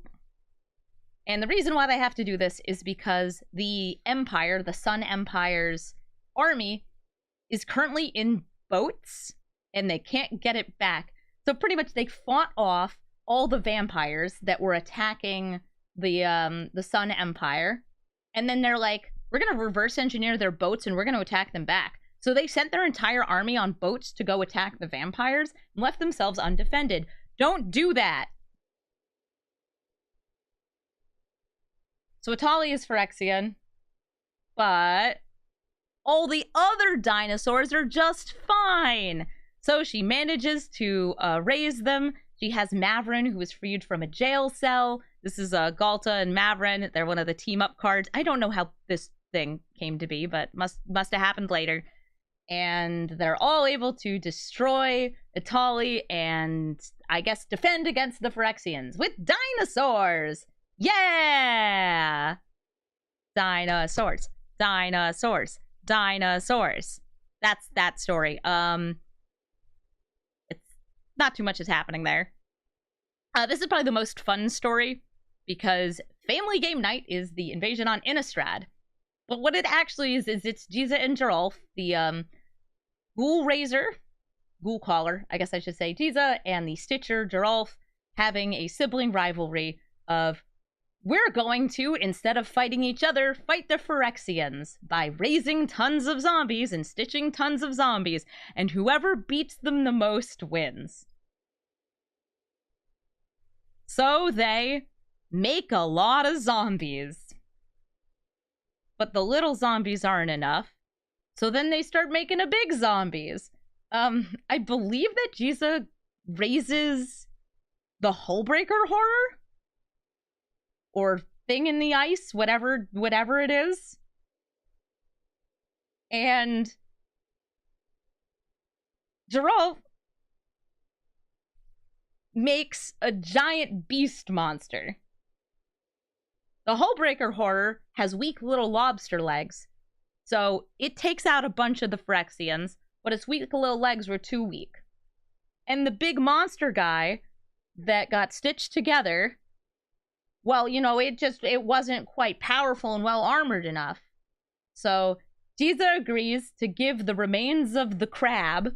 And the reason why they have to do this is because the Empire, the Sun Empire's army, is currently in boats, and they can't get it back. So pretty much they fought off all the vampires that were attacking the Sun Empire. And then they're like, we're going to reverse engineer their boats, and we're going to attack them back. So they sent their entire army on boats to go attack the vampires and left themselves undefended. Don't do that. So Atali is Phyrexian, but all the other dinosaurs are just fine. So she manages to raise them. She has Mavrin, who was freed from a jail cell. This is Galta and Mavrin. They're one of the team-up cards. I don't know how this thing came to be, but must have happened later. And they're all able to destroy Atali and, I guess, defend against the Phyrexians with dinosaurs! Yeah! Dinosaurs. Dinosaurs. Dinosaurs. That's that story. It's not too much is happening there. This is probably the most fun story because Family Game Night is the invasion on Innistrad. But what it actually is it's Giza and Geralf, the Ghoul Caller, I guess I should say, Giza, and the Stitcher, Geralf, having a sibling rivalry of, we're going to, instead of fighting each other, fight the Phyrexians by raising tons of zombies and stitching tons of zombies, and whoever beats them the most wins. So they make a lot of zombies. But the little zombies aren't enough. So then they start making a big zombies. I believe that Giza raises the Hullbreaker horror? Or thing in the ice, whatever it is. And Geralt makes a giant beast monster. The Hullbreaker horror has weak little lobster legs, so it takes out a bunch of the Phyrexians, but its weak little legs were too weak. And the big monster guy that got stitched together, well, you know, it wasn't quite powerful and well armored enough. So Giza agrees to give the remains of the crab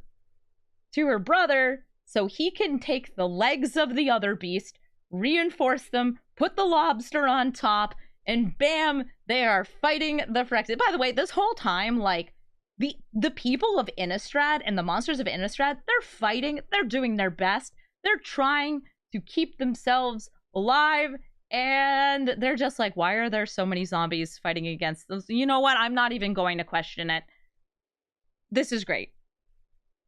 to her brother so he can take the legs of the other beast, reinforce them, put the lobster on top, and bam, they are fighting the Phyrexians. By the way, this whole time, like, the people of Innistrad and the monsters of Innistrad, they're fighting, they're doing their best, they're trying to keep themselves alive, and they're just like, why are there so many zombies fighting against them? So you know what? I'm not even going to question it. This is great.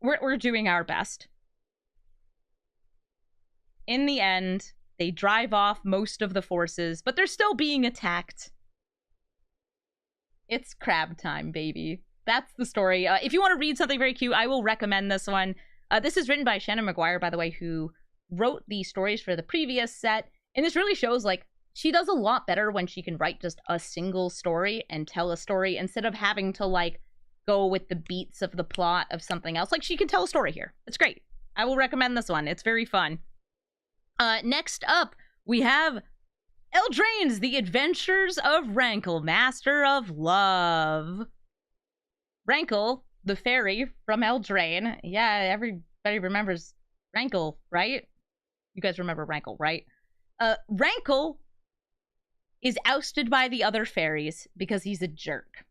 We're doing our best. In the end, they drive off most of the forces, but they're still being attacked. It's crab time, baby. That's the story. If you want to read something very cute, I will recommend this one. This is written by Shannon McGuire, by the way, who wrote the stories for the previous set. And this really shows, like, she does a lot better when she can write just a single story and tell a story instead of having to, like, go with the beats of the plot of something else. Like, she can tell a story here. It's great. I will recommend this one. It's very fun. Next up, we have Eldraine's The Adventures of Rankle, Master of Love. Rankle, the fairy from Eldraine. Yeah, everybody remembers Rankle, right? You guys remember Rankle, right? Rankle is ousted by the other fairies because he's a jerk.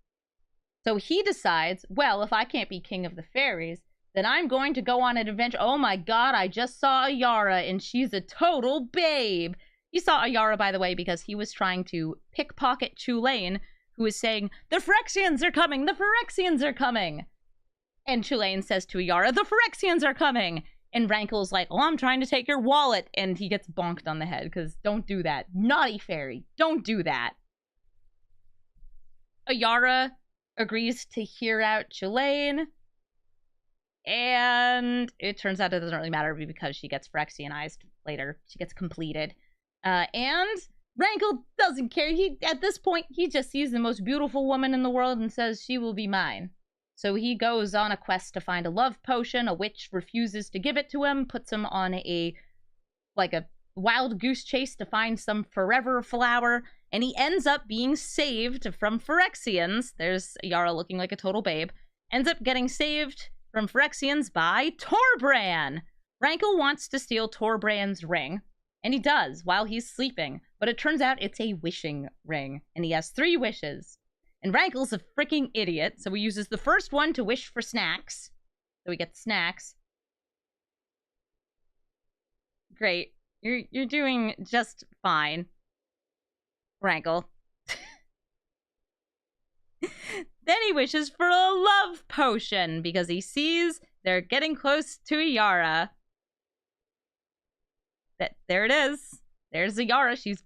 So he decides, well, if I can't be king of the fairies, then I'm going to go on an adventure. Oh my god, I just saw Ayara, and she's a total babe. He saw Ayara, by the way, because he was trying to pickpocket Chulainn, who is saying, the Phyrexians are coming! The Phyrexians are coming! And Chulainn says to Ayara, the Phyrexians are coming! And Rankle's like, oh, I'm trying to take your wallet. And he gets bonked on the head, because don't do that. Naughty fairy. Don't do that. Ayara agrees to hear out Chulainn. And it turns out it doesn't really matter because she gets Phyrexianized later. She gets completed. And Rankle doesn't care. At this point, he just sees the most beautiful woman in the world and says, she will be mine. So he goes on a quest to find a love potion. A witch refuses to give it to him, puts him on a wild goose chase to find some forever flower, and he ends up being saved from Phyrexians. There's Yara looking like a total babe. Ends up getting saved from Phyrexians by Torbran. Rankle wants to steal Torbrand's ring, and he does while he's sleeping, but it turns out it's a wishing ring, and he has 3 wishes. And Rankle's a freaking idiot, so he uses the first one to wish for snacks. So we get snacks. Great. You're doing just fine, Rankle. Then he wishes for a love potion because he sees they're getting close to Ayara. There it is. There's Ayara. She's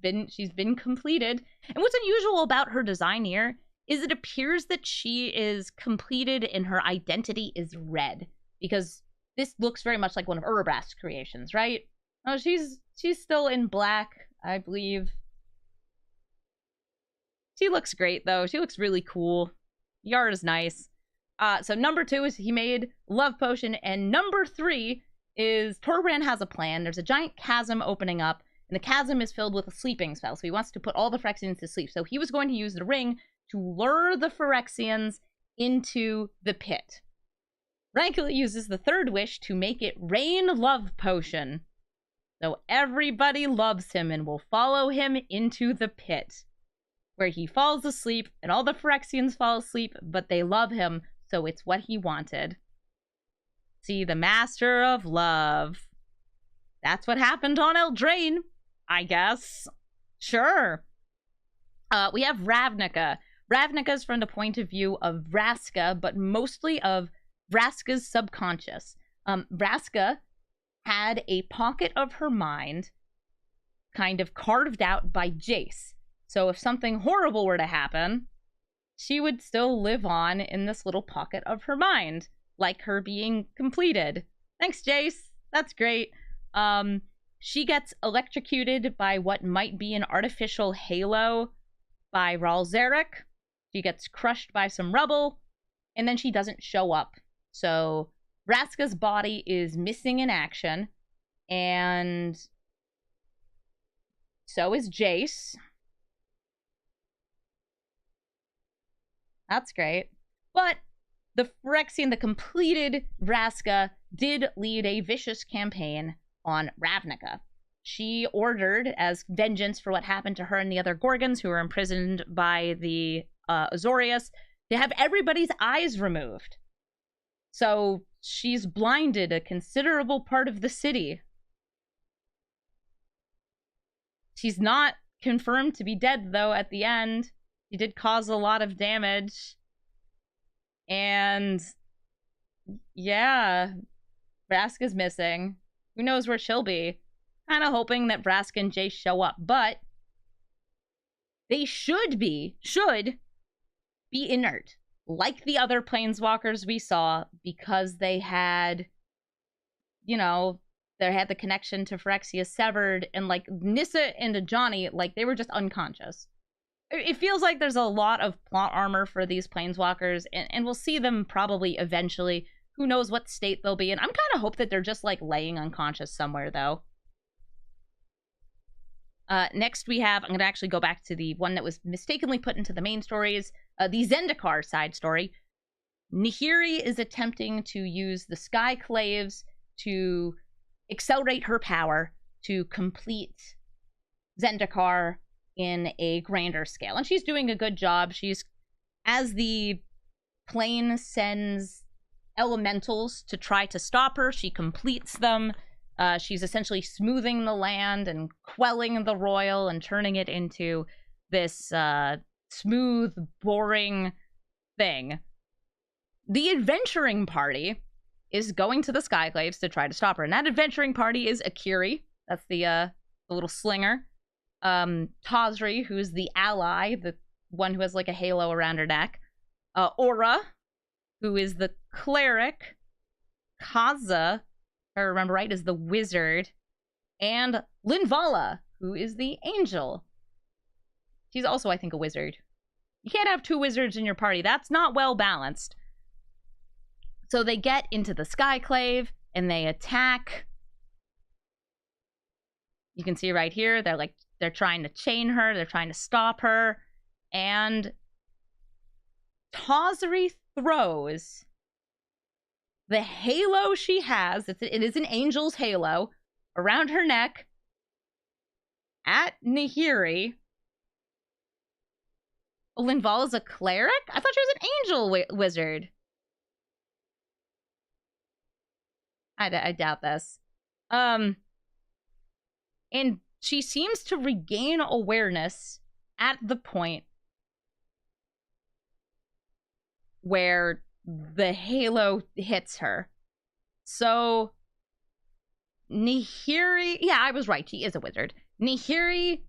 been completed. And what's unusual about her design here is it appears that she is completed and her identity is red, because this looks very much like one of Urabrask's creations, right? Oh, she's still in black, I believe. She looks great, though. She looks really cool. Yara's nice. So number 2 is he made love potion, and number 3 is Torbran has a plan. There's a giant chasm opening up, and the chasm is filled with a sleeping spell, so he wants to put all the Phyrexians to sleep. So he was going to use the ring to lure the Phyrexians into the pit. Rankle uses the 3rd wish to make it rain love potion. So everybody loves him and will follow him into the pit, where he falls asleep, and all the Phyrexians fall asleep, but they love him, so it's what he wanted. See, the master of love. That's what happened on Eldraine, I guess. Sure. We have Ravnica. Ravnica's from the point of view of Vraska, but mostly of Vraska's subconscious. Vraska had a pocket of her mind kind of carved out by Jace. So if something horrible were to happen, she would still live on in this little pocket of her mind, like her being completed. Thanks, Jace. That's great. She gets electrocuted by what might be an artificial halo by Ralzeric. She gets crushed by some rubble, and then she doesn't show up. So Vraska's body is missing in action, and so is Jace. That's great. But the Phyrexian, the completed Vraska, did lead a vicious campaign on Ravnica. She ordered, as vengeance for what happened to her and the other Gorgons who were imprisoned by the Azorius, to have everybody's eyes removed. So she's blinded a considerable part of the city. She's not confirmed to be dead, though, at the end. She did cause a lot of damage. And yeah, Vraska's missing. Who knows where she'll be? Kind of hoping that Vraska and Jace show up, but they should be inert, like the other planeswalkers we saw, because they had, you know, they had the connection to Phyrexia severed, and like Nissa and Ajani, like they were just unconscious. It feels like there's a lot of plot armor for these planeswalkers, and we'll see them probably eventually. Who knows what state they'll be in. I'm kind of hope that they're just like laying unconscious somewhere, though. Next we have, I'm going to actually go back to the one that was mistakenly put into the main stories, the Zendikar side story. Nahiri is attempting to use the Skyclaves to accelerate her power to complete Zendikar in a grander scale. And she's doing a good job. She's, as the plane sends elementals to try to stop her, she completes them. She's essentially smoothing the land and quelling the royal and turning it into this smooth, boring thing. The adventuring party is going to the Skyclaves to try to stop her. And that adventuring party is Akiri. That's the little slinger. Tazri, who's the ally, the one who has like a halo around her neck. Aura, who is the cleric. Kaza, if I remember right, is the wizard. And Linvala, who is the angel. She's also, I think, a wizard. You can't have two wizards in your party. That's not well balanced. So they get into the Skyclave, and they attack. You can see right here, they're trying to chain her, they're trying to stop her, and Tazri throws the halo she has, it is an angel's halo, around her neck, at Nahiri. Linval is a cleric? I thought she was an angel wizard. I doubt this. And she seems to regain awareness at the point where the halo hits her. So Nahiri, yeah, I was right, she is a wizard. Nahiri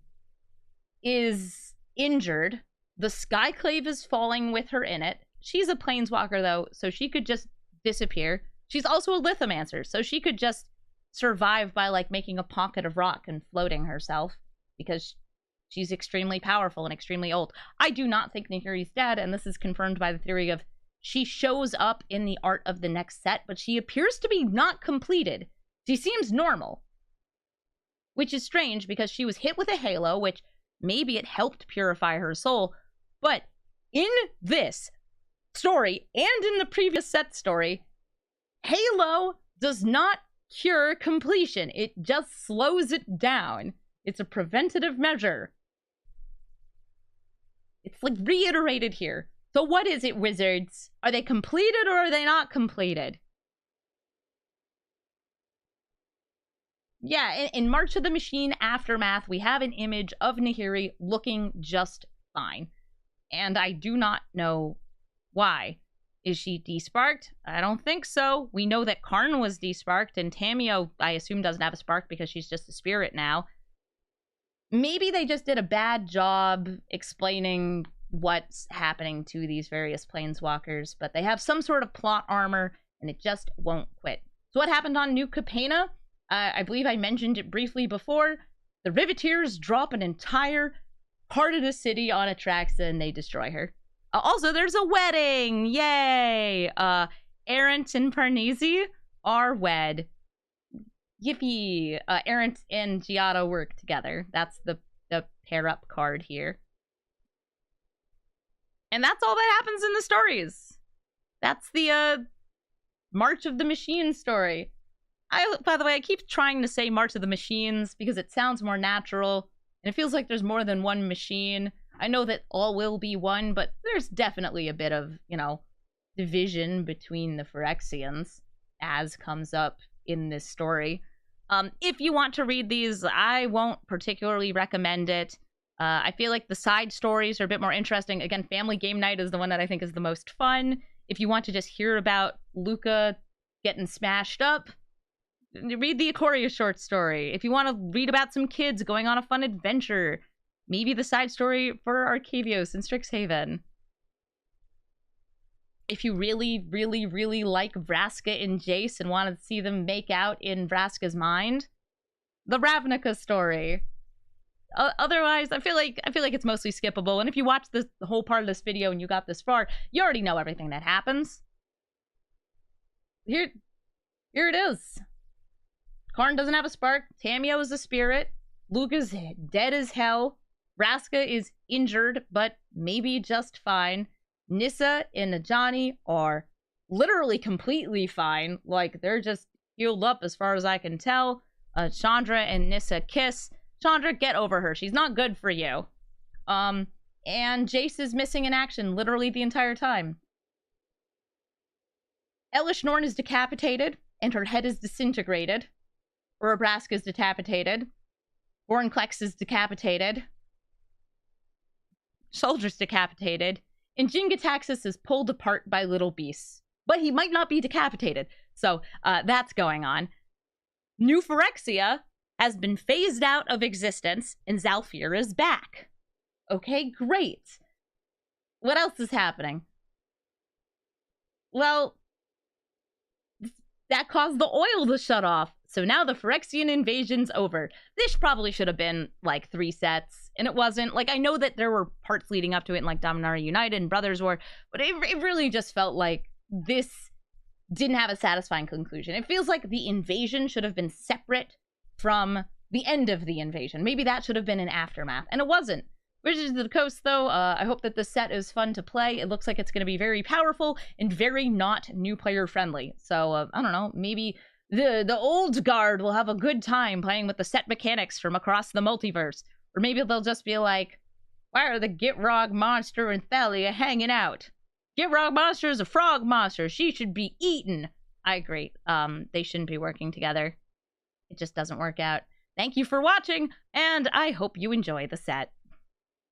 is injured. The Skyclave is falling with her in it. She's a planeswalker, though, so she could just disappear. She's also a lithomancer, so she could just survive by, like, making a pocket of rock and floating herself, because she's extremely powerful and extremely old. I do not think Nahiri's dead, and this is confirmed by the theory of she shows up in the art of the next set, but she appears to be not completed. She seems normal, which is strange, because she was hit with a halo, which maybe it helped purify her soul, but in this story, and in the previous set story, halo does not cure completion. It just slows it down. It's a preventative measure. It's like reiterated here. So what is it, wizards? Are they completed or are they not completed? Yeah, in March of the Machine Aftermath, we have an image of Nahiri looking just fine. And I do not know why. Is she desparked? I don't think so. We know that Karn was desparked, and Tamio, I assume, doesn't have a spark because she's just a spirit now. Maybe they just did a bad job explaining what's happening to these various planeswalkers, but they have some sort of plot armor, and it just won't quit. So what happened on New Capenna? I believe I mentioned it briefly before. The Riveteers drop an entire part of the city on Atraxa, and they destroy her. Also, there's a wedding! Yay! Errant and Parnesi are wed. Yippee! Errant and Giada work together. That's the pair-up card here. And that's all that happens in the stories. That's the March of the Machine story. By the way, I keep trying to say March of the Machines because it sounds more natural, and it feels like there's more than one machine. I know that all will be one, but there's definitely a bit of, you know, division between the Phyrexians, as comes up in this story. If you want to read these, I won't particularly recommend it. I feel like the side stories are a bit more interesting. Again, Family Game Night is the one that I think is the most fun. If you want to just hear about Luca getting smashed up, read the Aquaria short story. If you want to read about some kids going on a fun adventure, maybe the side story for Arcadius and Strixhaven. If you really, really, really like Vraska and Jace and want to see them make out in Vraska's mind, the Ravnica story. Otherwise, I feel like it's mostly skippable. And if you watch the whole part of this video and you got this far, you already know everything that happens. Here it is. Karn doesn't have a spark. Tamio is a spirit. Luca's dead as hell. Vraska is injured, but maybe just fine. Nissa and Najani are literally completely fine. Like, they're just healed up as far as I can tell. Chandra and Nissa kiss. Chandra, get over her. She's not good for you. And Jace is missing in action literally the entire time. Elish Norn is decapitated, and her head is disintegrated. Urabraska is decapitated. Vorinclex is decapitated. Soldier's decapitated. And Jingataxis is pulled apart by little beasts. But he might not be decapitated. So, that's going on. New Phyrexia has been phased out of existence, and Zafir is back. Okay, great. What else is happening? Well, that caused the oil to shut off. So now the Phyrexian invasion's over. This probably should have been, like, 3 sets, and it wasn't. Like, I know that there were parts leading up to it in, like, Dominaria United and Brothers War, but it really just felt like this didn't have a satisfying conclusion. It feels like the invasion should have been separate from the end of the invasion. Maybe that should have been an aftermath, and it wasn't. Wizards of the Coast, though, I hope that this set is fun to play. It looks like it's going to be very powerful and very not new player friendly. So, I don't know, maybe the old guard will have a good time playing with the set mechanics from across the multiverse. Or maybe they'll just be like, why are the Gitrog monster and Thalia hanging out? Gitrog monster is a frog monster. She should be eaten. I agree. They shouldn't be working together. It just doesn't work out. Thank you for watching, and I hope you enjoy the set.